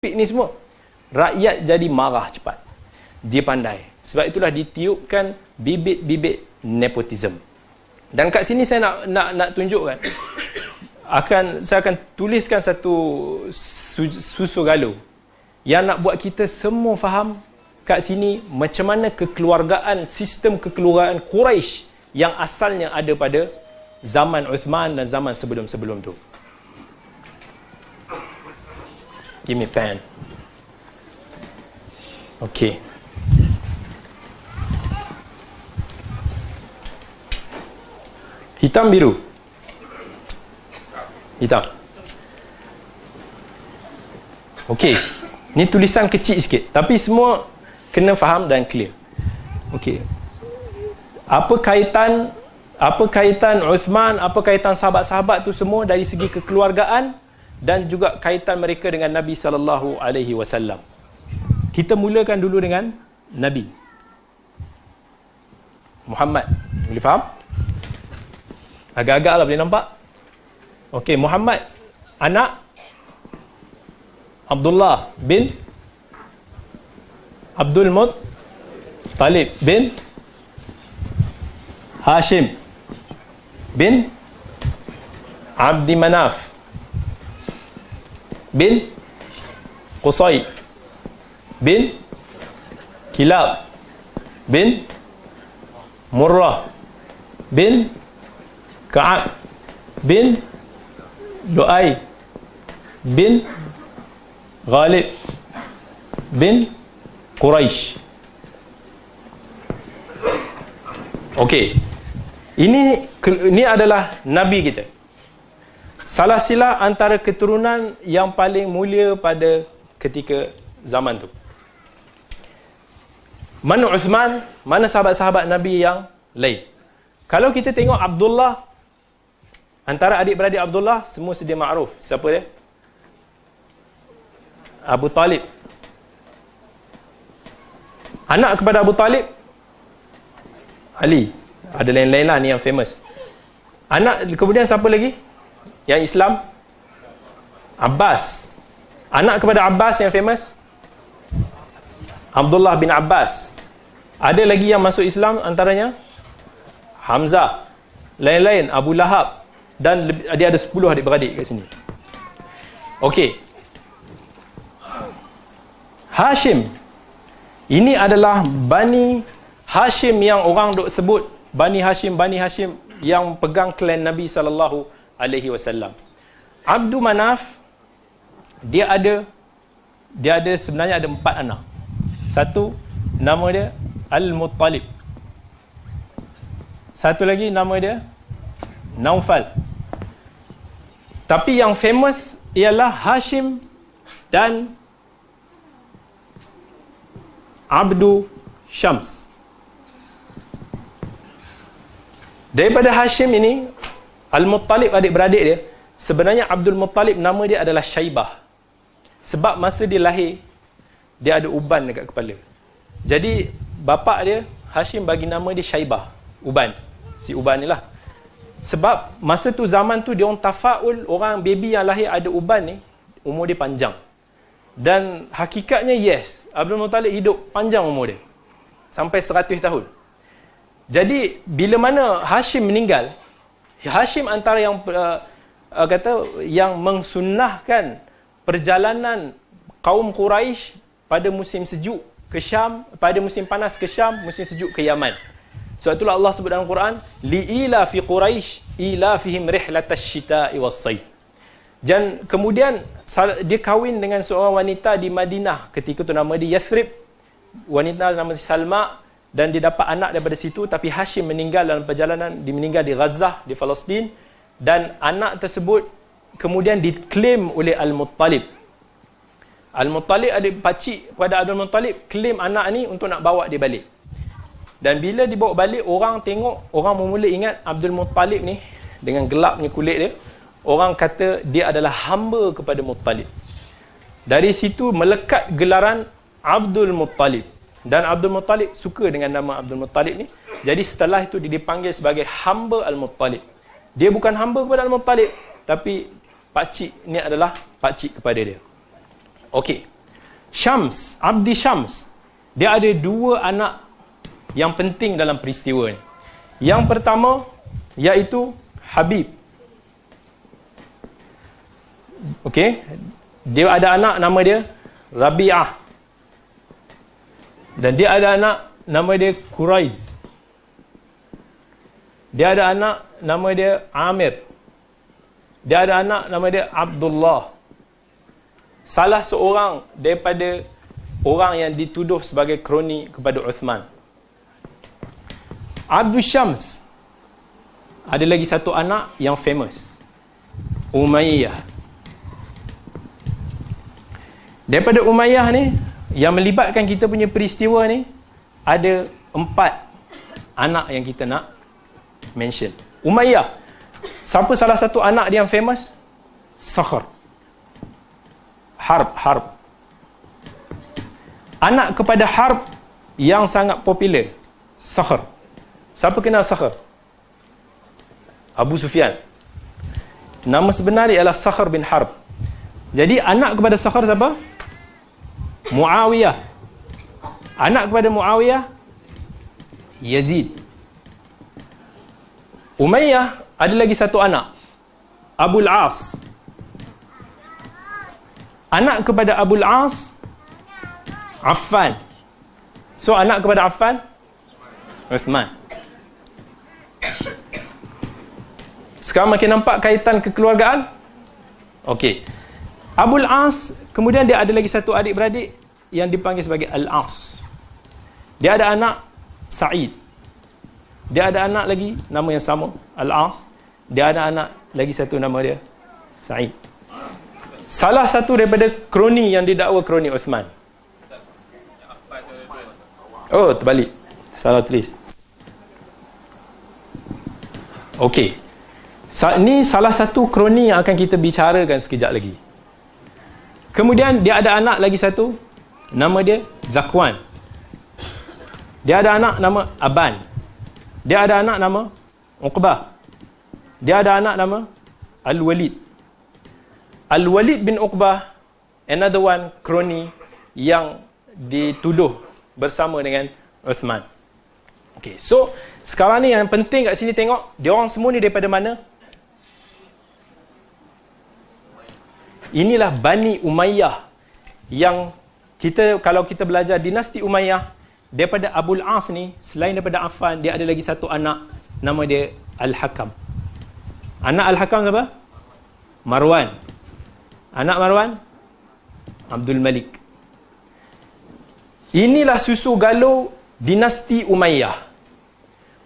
ni semua. Rakyat jadi marah cepat. Dia pandai. Sebab itulah ditiupkan bibit-bibit nepotism. Dan kat sini saya nak tunjukkan. Saya akan tuliskan satu susu galuh yang nak buat kita semua faham kat sini macam mana kekeluargaan, sistem kekeluargaan Quraisy yang asalnya ada pada zaman Uthman dan zaman sebelum-sebelum tu. Give me pen. Okay. Hitam biru. Hitam. Okey. Ni tulisan kecil sikit, tapi semua kena faham dan clear. Okey. Apa kaitan Uthman, apa kaitan sahabat-sahabat tu semua dari segi kekeluargaan dan juga kaitan mereka dengan Nabi sallallahu alaihi wasallam. Kita mulakan dulu dengan Nabi Muhammad. Boleh faham? Agak-agak lah boleh nampak. Okey, Muhammad anak Abdullah bin Abdul Muttalib bin Hashim bin Abdi Manaf bin Qusay bin Kilab bin Murrah bin Ka'ab bin Lu'ay bin Ghalib bin Quraisy. Okey. Ini adalah Nabi kita. Salah sila antara keturunan yang paling mulia pada ketika zaman tu. Mana Uthman, mana sahabat-sahabat Nabi yang lain. Kalau kita tengok Abdullah, antara adik-beradik Abdullah, semua sedia makruf. Siapa dia? Abu Talib. Anak kepada Abu Talib, Ali. Ada lain-lain lah ni yang famous. Anak, kemudian siapa lagi yang Islam? Abbas. Anak kepada Abbas yang famous? Abdullah bin Abbas. Ada lagi yang masuk Islam antaranya? Hamzah. Lain-lain, Abu Lahab. Dan dia ada 10 adik-beradik kat sini. Okey. Hashim. Ini adalah Bani Hashim yang orang duk sebut Bani Hashim yang pegang klan Nabi sallallahu alaihi wasallam. Abdul Manaf dia ada sebenarnya ada 4 anak. Satu nama dia Al-Muttalib. Satu lagi nama dia Naufal. Tapi yang famous ialah Hashim dan Abdu Syams. Daripada Hashim ini, Al-Muttalib adik-beradik dia, sebenarnya Abdul Muttalib nama dia adalah Syaibah. Sebab masa dia lahir, dia ada uban dekat kepala. Jadi, bapa dia, Hashim bagi nama dia Syaibah. Uban. Si uban ni lah. Sebab masa tu zaman tu, dia orang tafaul, orang baby yang lahir ada uban ni, umur dia panjang. Dan hakikatnya yes, Abdul Muttalib hidup panjang umur dia. Sampai 100 tahun. Jadi, bila mana Hashim meninggal, Hashim antara yang yang mensunnahkan perjalanan kaum Quraisy pada musim sejuk ke Syam, pada musim panas ke Syam, musim sejuk ke Yaman. Sebab itulah Allah sebut dalam Quran, li'ila fi Quraisy ila fihim rihlatash shita'i was-sayf. Dan kemudian dia kahwin dengan seorang wanita di Madinah ketika tu, nama dia Yathrib. Wanita nama Salma, dan dia dapat anak daripada situ. Tapi Hashim meninggal dalam perjalanan, dia meninggal di Gaza, di Palestin, dan anak tersebut kemudian diklaim oleh Al-Muttalib. Al-Muttalib adik pakcik kepada Abdul Muttalib klaim anak ni untuk nak bawa dia balik. Dan bila dibawa balik, orang tengok, orang mula ingat Abdul Muttalib ni dengan gelapnya kulit dia, orang kata dia adalah hamba kepada Muttalib. Dari situ melekat gelaran Abdul Muttalib. Dan Abdul Muttalib suka dengan nama Abdul Muttalib ni. Jadi setelah itu dia dipanggil sebagai hamba Al-Muttalib. Dia bukan hamba kepada Al-Muttalib, tapi pakcik ni adalah pakcik kepada dia. Okey. Syams, Abdi Syams, dia ada dua anak yang penting dalam peristiwa ni. Yang pertama iaitu Habib. Okey, dia ada anak nama dia Rabi'ah. Dan dia ada anak nama dia Quraiz. Dia ada anak nama dia Amir. Dia ada anak nama dia Abdullah. Salah seorang daripada orang yang dituduh sebagai kroni kepada Uthman. Abdul Syams ada lagi satu anak yang famous, Umayyah. Daripada Umayyah ni, yang melibatkan kita punya peristiwa ni, ada 4 anak yang kita nak mention. Umayyah, siapa salah satu anak dia yang famous? Sakhr. Harb. Anak kepada Harb yang sangat popular, Sakhr. Siapa kenal Sakhr? Abu Sufyan. Nama sebenar dia ialah Sakhr bin Harb. Jadi anak kepada Sakhr siapa? Muawiyah. Anak kepada Muawiyah, Yazid. Umayyah ada lagi satu anak, Abul As. Anak kepada Abul As, Affan. So anak kepada Affan, Uthman. Sekarang makin nampak kaitan kekeluargaan? Okey. Abul As, kemudian dia ada lagi satu adik-beradik yang dipanggil sebagai Al-As. Dia ada anak Sa'id. Dia ada anak lagi nama yang sama, Al-As. Dia ada anak lagi satu nama dia Sa'id. Salah satu daripada kroni yang didakwa kroni Uthman. Oh, terbalik. Salah tulis. Okey. Ini salah satu kroni yang akan kita bicarakan sekejap lagi. Kemudian dia ada anak lagi satu, nama dia Zakwan. Dia ada anak nama Aban. Dia ada anak nama Uqbah. Dia ada anak nama Al-Walid. Al-Walid bin Uqbah, another one kroni yang dituduh bersama dengan Uthman. Okay, so sekarang ni yang penting kat sini tengok, dia orang semua ni daripada mana? Inilah Bani Umayyah yang kalau kita belajar dinasti Umayyah, daripada Abul As ni, selain daripada Affan, dia ada lagi satu anak, nama dia Al-Hakam. Anak Al-Hakam siapa? Marwan. Anak Marwan? Abdul Malik. Inilah susu galuh dinasti Umayyah.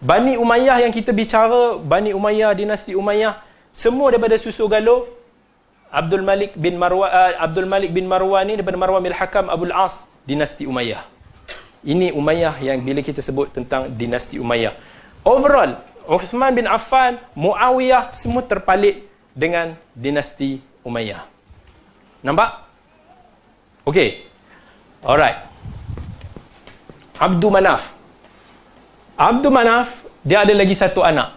Bani Umayyah yang kita bicara, Bani Umayyah, dinasti Umayyah, semua daripada susu galuh Abdul Malik bin Marwan ni, daripada Marwan bin Hakam Abul As, dinasti Umayyah. Ini Umayyah yang bila kita sebut tentang dinasti Umayyah. Overall, Uthman bin Affan, Muawiyah, semua terpalit dengan dinasti Umayyah. Nampak? Okey. Alright. Abdul Manaf. Abdul Manaf, dia ada lagi satu anak.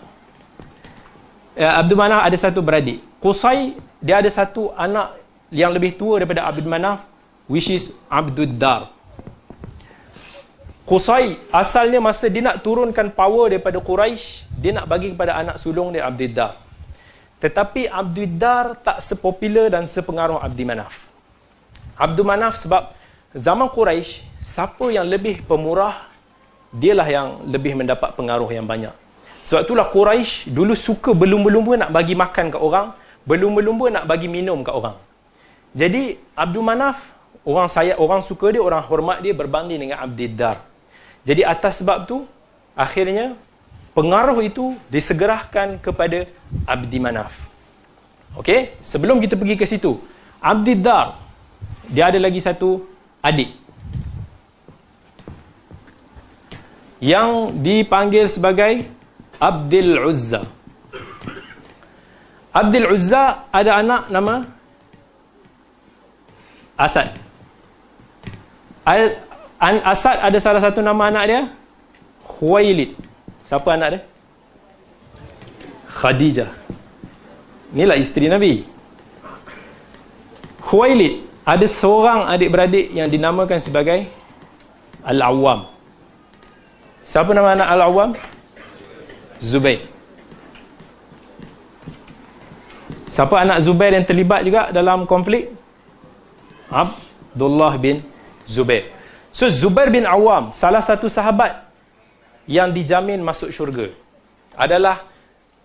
Abdul Manaf ada satu beradik. Qusay, dia ada satu anak yang lebih tua daripada Abdul Manaf, which is Abdul Dar. Qusay, asalnya masa dia nak turunkan power daripada Quraisy, dia nak bagi kepada anak sulung dia Abdul Dar. Tetapi Abdul Dar tak sepopular dan sepengaruh Abdul Manaf. Abdul Manaf sebab zaman Quraisy, siapa yang lebih pemurah, dialah yang lebih mendapat pengaruh yang banyak. Sebab itulah Quraisy dulu suka berlumba-lumba nak bagi makan kat orang, berlumba-lumba nak bagi minum kat orang. Jadi Abdul Manaf, orang suka dia, orang hormat dia berbanding dengan Abdul Dar. Jadi atas sebab tu, akhirnya pengaruh itu disegerahkan kepada Abdi Manaf. Okey, sebelum kita pergi ke situ, Abdul Dar, dia ada lagi satu adik yang dipanggil sebagai Abdul Uzza. Abdul Uzza ada anak nama Asad. Asad ada salah satu nama anak dia, Khuwailid. Siapa anak dia? Khadijah. Inilah isteri Nabi. Khuwailid. Ada seorang adik-beradik yang dinamakan sebagai Al-Awwam. Siapa nama anak Al-Awwam? Zubair. Siapa anak Zubair yang terlibat juga dalam konflik? Abdullah bin Zubair. So Zubair bin Awam, salah satu sahabat yang dijamin masuk syurga, adalah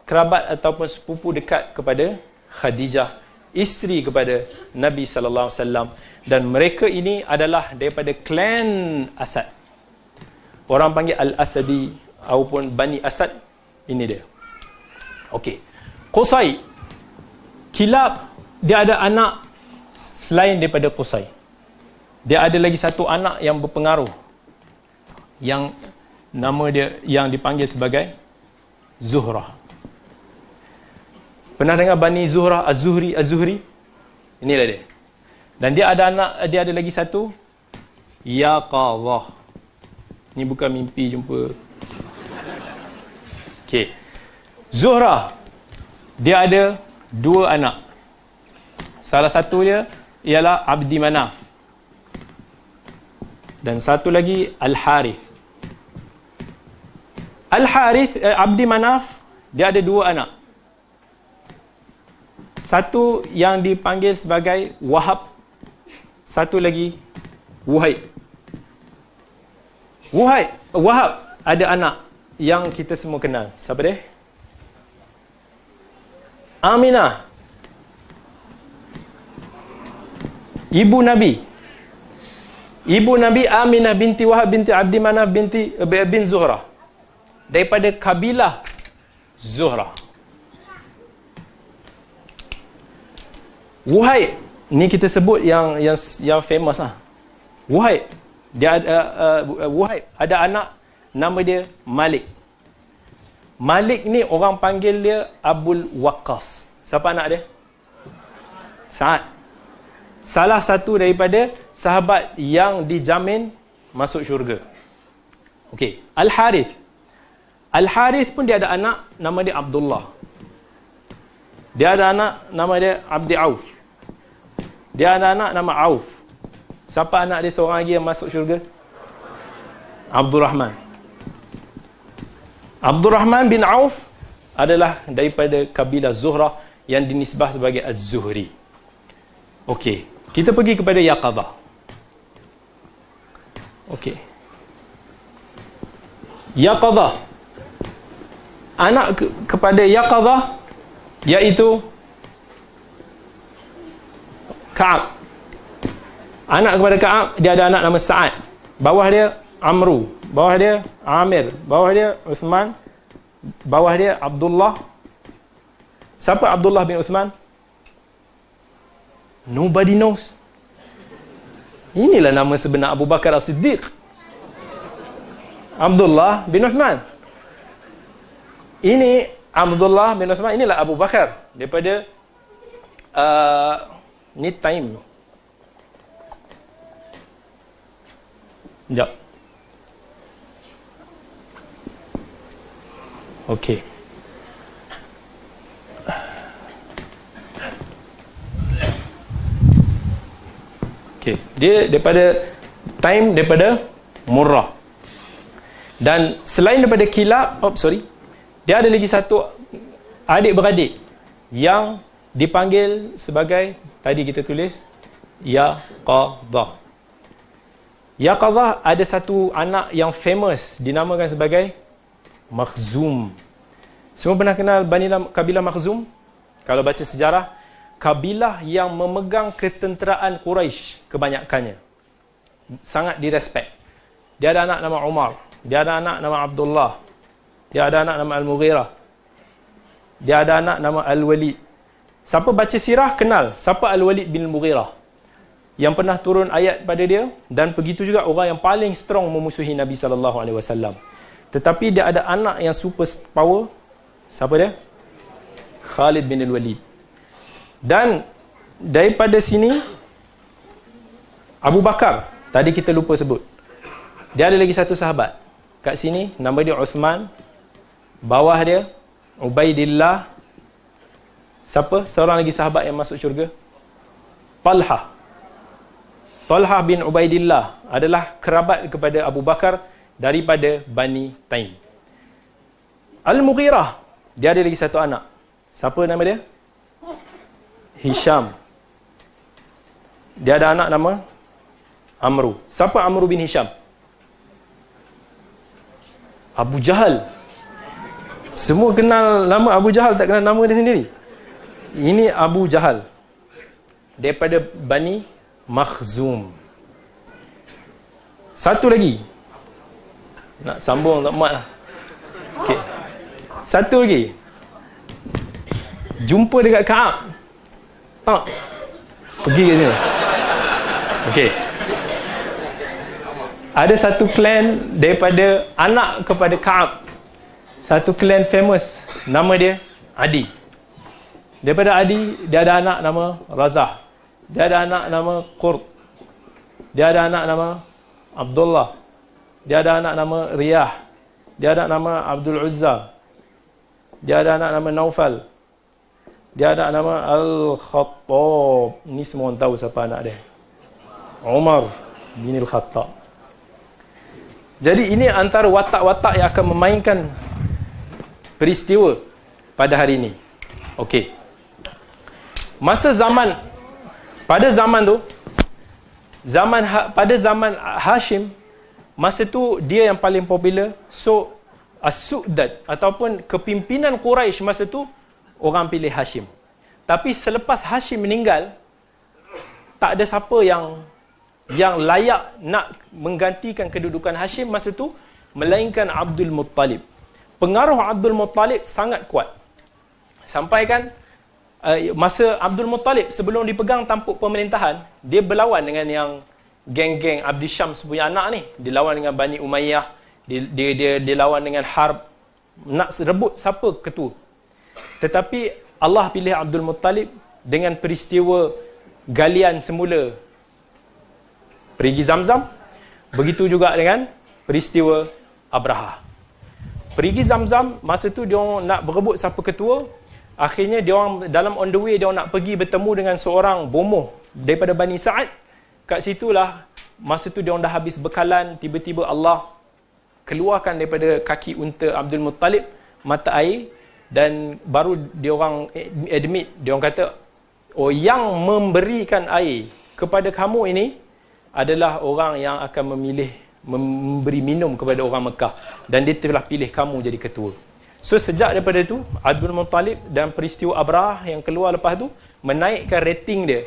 kerabat ataupun sepupu dekat kepada Khadijah, isteri kepada Nabi sallallahu alaihi wasallam, dan mereka ini adalah daripada klan Asad. Orang panggil Al-Asadi ataupun Bani Asad. Ini dia. Okey. Qusay, Kilab, dia ada anak selain daripada Qusay. Dia ada lagi satu anak yang berpengaruh, yang nama dia yang dipanggil sebagai Zuhrah. Pernah dengar Bani Zuhrah, Az-Zuhri? Inilah dia. Dan dia ada anak, dia ada lagi satu, Yaqadhah. Ini bukan mimpi jumpa. Okey. Zuhrah, dia ada dua anak. Salah satu dia ialah Abdi Manaf. Dan satu lagi Al-Harith. Al-Harith, Abdi Manaf, dia ada dua anak. Satu yang dipanggil sebagai Wahab, satu lagi Wuhaib. Wahab ada anak yang kita semua kenal. Siapa dia? Aminah, ibu Nabi. Ibu Nabi Aminah binti Wahab binti Abdi Manaf bin Zuhrah, daripada kabilah Zuhrah. Wuhaib, ni kita sebut yang famous lah. Wuhaib, dia ada Wuhaib ada anak nama dia Malik. Malik ni orang panggil dia Abul Waqqas. Siapa anak dia? Sa'ad. Salah satu daripada sahabat yang dijamin masuk syurga. Okey, Al-Harith. Al-Harith pun dia ada anak nama dia Abdullah. Dia ada anak nama dia Abdi Auf. Dia ada anak nama Auf. Siapa anak dia seorang lagi yang masuk syurga? Abdul Rahman. Abdul Rahman bin Auf adalah daripada kabilah Zuhrah yang dinisbah sebagai Az-Zuhri. Okey, kita pergi kepada Yaqadhah. Okey. Yaqadhah. Anak kepada Yaqadhah iaitu Ka'ab. Anak kepada Ka'ab, dia ada anak nama Sa'ad. Bawah dia Amru, bawah dia Amir, bawah dia Uthman, bawah dia Abdullah. Siapa Abdullah bin Uthman? Nobody knows. Inilah nama sebenar Abu Bakar As-Siddiq, Abdullah bin Uthman. Ini Abdullah bin Uthman, inilah Abu Bakar daripada ni time. Sekejap. Okey. Okey, dia daripada Murrah. Dan selain daripada Kilab, dia ada lagi satu adik-beradik yang dipanggil sebagai, tadi kita tulis Yaqadhah. Yaqadhah ada satu anak yang famous dinamakan sebagai Makhzum. Semua pernah kenal kabilah Makhzum? Kalau baca sejarah, kabilah yang memegang ketenteraan Quraisy kebanyakannya. Sangat direspek. Dia ada anak nama Umar, dia ada anak nama Abdullah, dia ada anak nama Al-Mughirah, dia ada anak nama Al-Walid. Siapa baca sirah kenal siapa Al-Walid bin Mughirah, yang pernah turun ayat pada dia, dan begitu juga orang yang paling strong memusuhi Nabi SAW. Tetapi dia ada anak yang super power. Siapa dia? Khalid bin Al-Walid. Dan daripada sini Abu Bakar, tadi kita lupa sebut, dia ada lagi satu sahabat kat sini, nama dia Uthman. Bawah dia Ubaidillah. Siapa seorang lagi sahabat yang masuk syurga? Talha. Talha bin Ubaidillah adalah kerabat kepada Abu Bakar daripada Bani Taim. Al-Mughirah, dia ada lagi satu anak. Siapa nama dia? Hisham. Dia ada anak nama Amru. Siapa Amru bin Hisham? Abu Jahal. Semua kenal nama Abu Jahal, tak kenal nama dia sendiri. Ini Abu Jahal daripada Bani Makhzum. Satu lagi. Nak sambung tak mat lah. Okay. Satu lagi. Jumpa dekat Ka'ab. Tak. Pergi kat sini. Okey. Ada satu klan daripada anak kepada Ka'ab. Satu klan famous. Nama dia Adi. Daripada Adi, dia ada anak nama Razah. Dia ada anak nama Qurt. Dia ada anak nama Abdullah. Dia ada anak nama Riyah. Dia ada nama Abdul Uzza. Dia ada anak nama Naufal. Dia ada nama Al-Khattab. Ni semua orang tahu siapa anak dia. Umar bin Al-Khattab. Jadi ini antara watak-watak yang akan memainkan peristiwa pada hari ini. Okey. Pada zaman Hashim, masa tu dia yang paling popular. So As-Su'dad ataupun kepimpinan Quraisy masa tu orang pilih Hashim. Tapi selepas Hashim meninggal, tak ada siapa yang layak nak menggantikan kedudukan Hashim masa tu melainkan Abdul Muttalib. Pengaruh Abdul Muttalib sangat kuat. Sampai kan masa Abdul Muttalib sebelum dipegang tampuk pemerintahan, dia berlawan dengan yang geng-geng Abdi Syams punya anak ni. Dia lawan dengan Bani Umayyah, dia lawan dengan Harb, nak rebut siapa ketua. Tetapi Allah pilih Abdul Muttalib dengan peristiwa galian semula Perigi Zamzam. Begitu juga dengan peristiwa Abraha. Perigi Zamzam, masa tu dia orang nak berebut siapa ketua. Akhirnya dia orang dalam on the way, dia orang nak pergi bertemu dengan seorang bomoh daripada Bani Sa'ad. Kat situlah masa tu dia orang dah habis bekalan, tiba-tiba Allah keluarkan daripada kaki unta Abdul Muttalib mata air, dan baru dia orang admit, dia orang kata, oh, yang memberikan air kepada kamu ini adalah orang yang akan memberi minum kepada orang Mekah, dan dia telah pilih kamu jadi ketua. So sejak daripada itu, Abdul Muttalib dan peristiwa Abrah yang keluar lepas tu menaikkan rating dia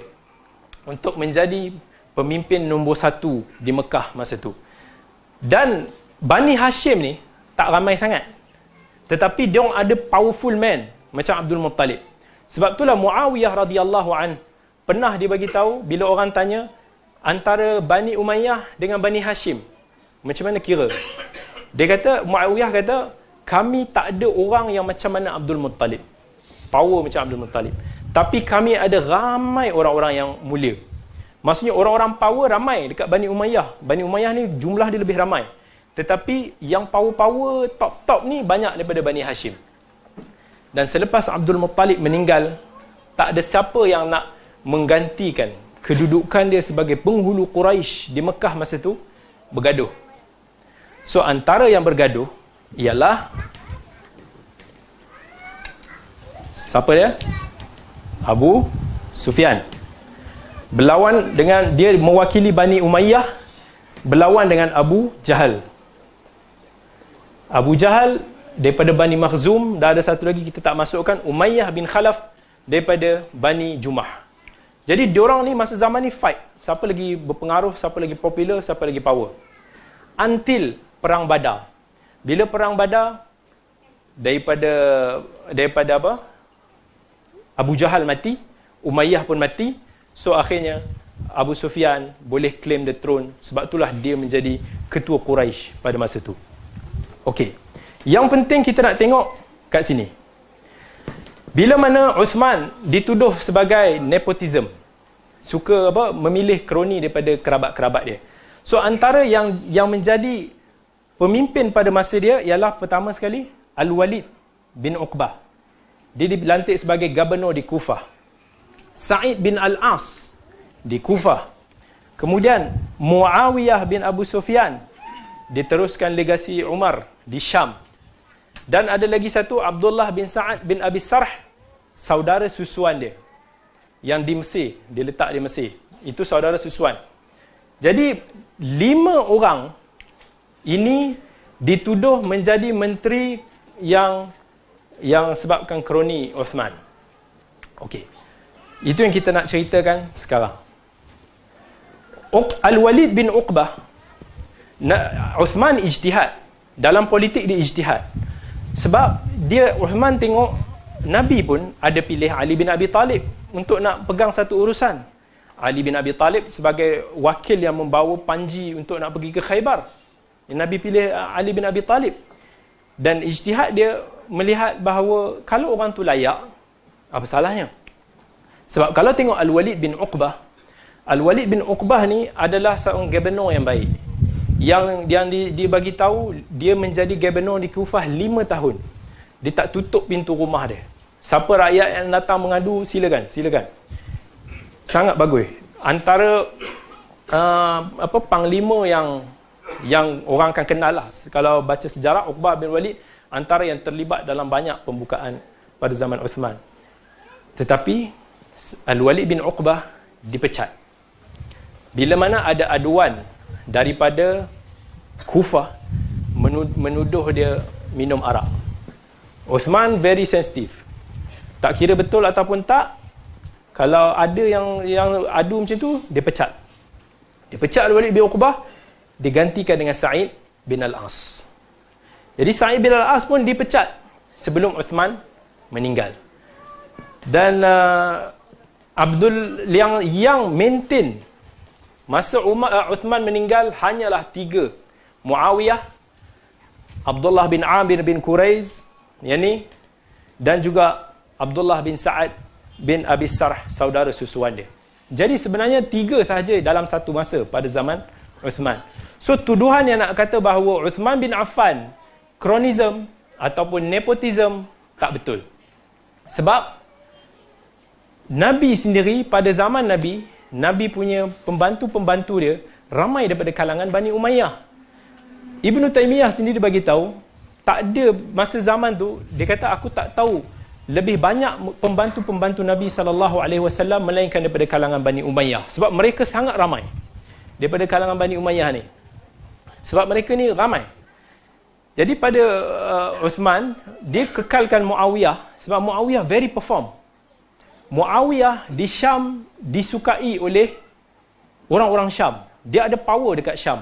untuk menjadi pemimpin nombor 1 di Mekah masa tu. Dan Bani Hashim ni tak ramai sangat, tetapi dia orang ada powerful man macam Abdul Muttalib. Sebab itulah Muawiyah radhiyallahu an pernah dia bagi tahu, bila orang tanya antara Bani Umayyah dengan Bani Hashim, macam mana kira? Dia kata, Muawiyah kata, kami tak ada orang yang macam mana Abdul Muttalib, power macam Abdul Muttalib, tapi kami ada ramai orang-orang yang mulia. Maksudnya orang-orang power ramai dekat Bani Umayyah. Bani Umayyah ni jumlah dia lebih ramai, tetapi yang power-power top-top ni banyak daripada Bani Hashim. Dan selepas Abdul Muttalib meninggal, tak ada siapa yang nak menggantikan kedudukan dia sebagai penghulu Quraisy di Mekah masa tu. Bergaduh. So antara yang bergaduh ialah siapa dia? Abu Sufyan. Berlawan dengan, dia mewakili Bani Umayyah, berlawan dengan Abu Jahal. Abu Jahal daripada Bani Makhzum, dah ada satu lagi kita tak masukkan, Umayyah bin Khalaf daripada Bani Jumah. Jadi diorang ni masa zaman ni fight, siapa lagi berpengaruh, siapa lagi popular, siapa lagi power. Until perang Badar. Bila perang Badar, daripada apa? Abu Jahal mati, Umayyah pun mati. So akhirnya Abu Sufyan boleh claim the throne. Sebab itulah dia menjadi ketua Quraisy pada masa tu. Okey. Yang penting kita nak tengok kat sini. Bila mana Uthman dituduh sebagai nepotism, suka memilih kroni daripada kerabat-kerabat dia. So antara yang menjadi pemimpin pada masa dia ialah pertama sekali Al-Walid bin Uqbah. Dia dilantik sebagai gubernur di Kufah. Sa'id bin Al-As di Kufah. Kemudian Muawiyah bin Abu Sufyan, diteruskan legasi Umar di Syam. Dan ada lagi satu, Abdullah bin Sa'ad bin Abi Sarh, saudara susuan dia, yang di Mesir, dia letak di Mesir. Itu saudara susuan. Jadi 5 orang ini dituduh menjadi menteri yang sebabkan kroni Uthman. Okey. Itu yang kita nak ceritakan sekarang. Al-Walid bin Uqbah, Uthman ijtihad. Dalam politik dia ijtihad. Sebab Uthman tengok Nabi pun ada pilih Ali bin Abi Talib untuk nak pegang satu urusan. Ali bin Abi Talib sebagai wakil yang membawa panji untuk nak pergi ke Khaybar. Nabi pilih Ali bin Abi Talib. Dan ijtihad dia melihat bahawa kalau orang tu layak, apa salahnya? Sebab kalau tengok Al-Walid bin Uqbah, Al-Walid bin Uqbah ni adalah seorang gubernur yang baik. Yang dia bagi tahu dia menjadi gubernur di Kufah 5 tahun. Dia tak tutup pintu rumah dia. Siapa rakyat yang datang mengadu, silakan. Sangat bagus. Antara panglima yang orang akan kenal lah. Kalau baca sejarah, Uqbah bin Walid antara yang terlibat dalam banyak pembukaan pada zaman Uthman. Tetapi Al-Walid bin Uqbah dipecat. Bila mana ada aduan daripada Kufah menuduh dia minum arak. Uthman very sensitive. Tak kira betul ataupun tak, kalau ada yang adu macam tu, dia pecat. Dia pecat Al-Walid bin Uqbah, digantikan dengan Sa'id bin Al-As. Jadi Sa'id bin Al-As pun dipecat sebelum Uthman meninggal. Dan yang maintain masa Uthman meninggal hanyalah 3. Muawiyah, Abdullah bin Amir bin Quraiz, dan juga Abdullah bin Sa'ad bin Abi Sarh, saudara susuan dia. Jadi sebenarnya 3 sahaja dalam satu masa pada zaman Uthman. So tuduhan yang nak kata bahawa Uthman bin Affan kronism ataupun nepotism tak betul. Sebab Nabi sendiri pada zaman Nabi punya pembantu-pembantu dia ramai daripada kalangan Bani Umayyah. Ibnu Taimiyah sendiri bagi tahu, tak ada masa zaman tu, dia kata aku tak tahu lebih banyak pembantu-pembantu Nabi SAW melainkan daripada kalangan Bani Umayyah. Sebab mereka sangat ramai daripada kalangan Bani Umayyah ni. Sebab mereka ni ramai. Jadi pada Uthman, dia kekalkan Muawiyah sebab Muawiyah very perform. Muawiyah di Syam disukai oleh orang-orang Syam. Dia ada power dekat Syam.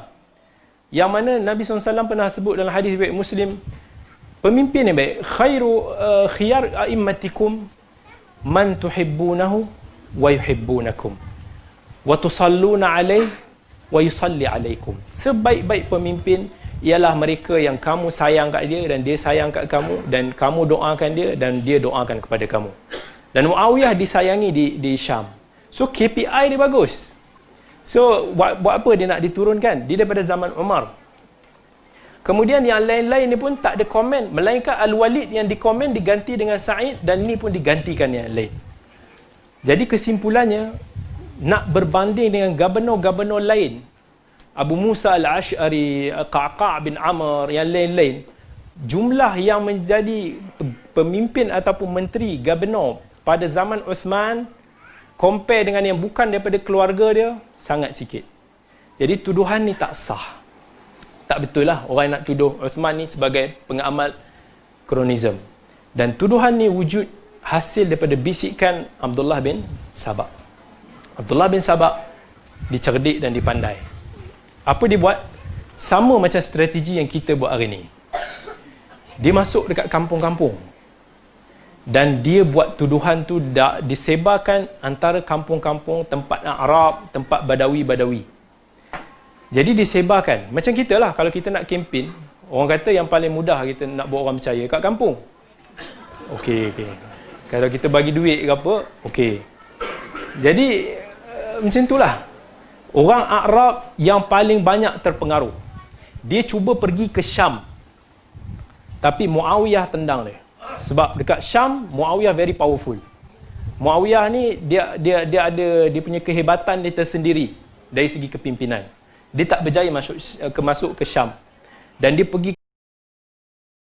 Yang mana Nabi SAW pernah sebut dalam hadis riwayat Muslim, pemimpin yang baik, khiyar a'immatikum man tuhibbunahu wa yuhibbunakum wa tusalluna alaihi wa yusalli alaikum. Sebaik-baik pemimpin ialah mereka yang kamu sayang kat dia dan dia sayang kat kamu, dan kamu doakan dia dan dia doakan kepada kamu. Dan Muawiyah disayangi di Syam. So KPI dia bagus. So buat apa dia nak diturunkan? Dia daripada zaman Umar. Kemudian yang lain-lain ni pun tak ada komen, melainkan Al-Walid yang dikomen diganti dengan Sa'id, dan ni pun digantikan yang lain. Jadi kesimpulannya, nak berbanding dengan gubernur-gubernur lain, Abu Musa Al-Ash'ari, Qa'qa' bin Amr, yang lain-lain, jumlah yang menjadi pemimpin ataupun menteri gubernur pada zaman Uthman compare dengan yang bukan daripada keluarga dia, sangat sikit. Jadi tuduhan ni tak sah. Tak betul lah orang nak tuduh Uthman ni sebagai pengamal kronism. Dan tuduhan ni wujud hasil daripada bisikan Abdullah bin Sabah. Abdullah bin Sabah dicerdik dan dipandai. Apa dia buat? Sama macam strategi yang kita buat hari ni. Dia masuk dekat kampung-kampung dan dia buat tuduhan tu disebarkan antara kampung-kampung, tempat Arab, tempat Badawi-Badawi. Jadi disebarkan. Macam kita lah, kalau kita nak kempen, orang kata yang paling mudah kita nak buat orang percaya kat kampung. Okey. Kalau kita bagi duit ke apa, okey. Jadi macam itulah. Orang Arab yang paling banyak terpengaruh. Dia cuba pergi ke Syam. Tapi Muawiyah tendang dia. Sebab dekat Syam, Muawiyah very powerful. Muawiyah ni dia ada dia punya kehebatan dia tersendiri dari segi kepimpinan. Dia tak berjaya masuk ke Syam. Dan dia pergi